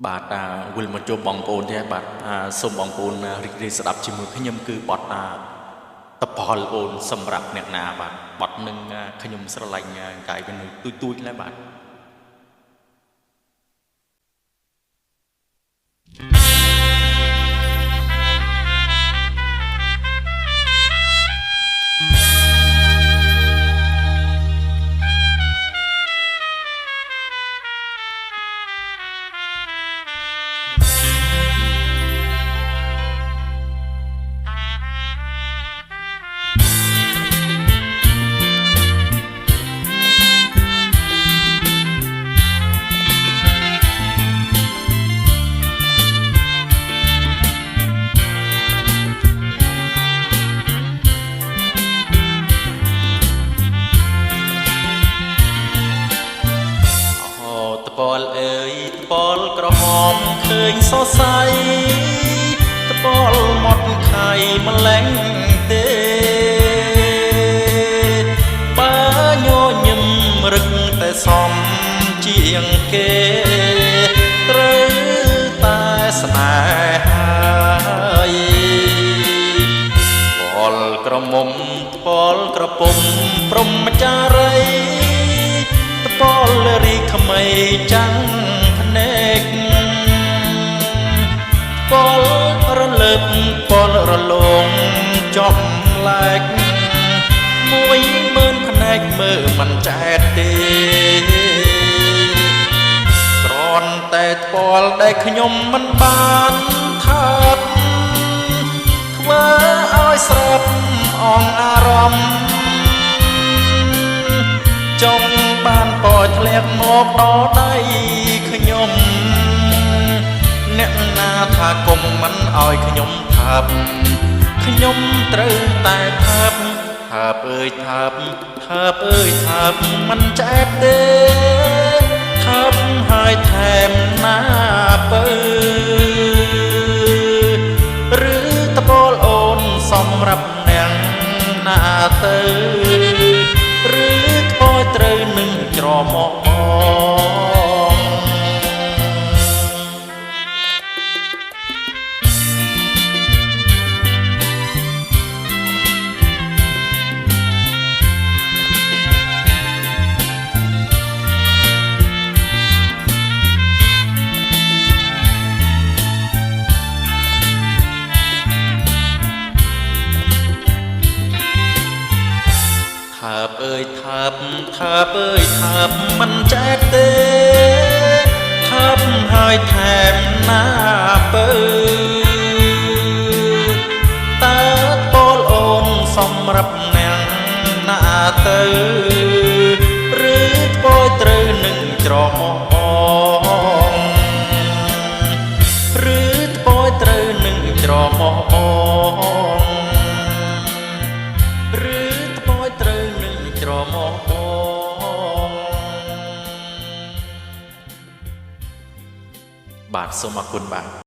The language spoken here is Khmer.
បាទវិលមកជួបបងប្អូនទេបាទសូមបងប្អូនរីករាយស្ដាប់ជាមួយខ្ញុំគឺបទតផលអូនសម្រាប់អ្នកណាបាទបទនឹងខ្ញុំស្រឡាញ់កាយវិនុយទួយៗដែរបាទតពលអើយតពលក្រហមឃើញសរសៃតពលមកខៃម្លែងទេបើញញឹមរឹកតែសំជាងគេត្រូវតែស្នេហាពលក្រមុំតពលក្រពុំព្រមចារីពលរីក្មៃចាំងភ្នែកពលរលើបពលរលងចំលែក10000ភ្នែកមើលមិនចែកទេគ្រាន់តែពលដែលខ្ញុំមិនបានថាបធ្វើឲ្យស្រាប់អងអារម្មណ៍ចង់បានពរធ្លាក់មកដល់ដៃខ្ញុំអ្នកណាថាគុំមិនឲ្យខ្ញុំថាបខ្ញុំត្រូវតែថាបថាបអើយថាបថាបអើយថាបមិនចែកទេថាបហើយថែមណាពើឬតពលអូនសម្រាប់អ្នកណាទៅឬថ្មត្រូវនឹងច្រមុះថាបអើយថាបថាបអើយថាបមិនចែកទេថាបហើយថែមណាពើតើពលអូនសម្រាប់អ្នកណាទៅឬថ្មត្រូវនឹងច្រមុះឬថ្មត្រូវនឹងច្រមុះច្រមុះបាទសូមអរគុណបាទ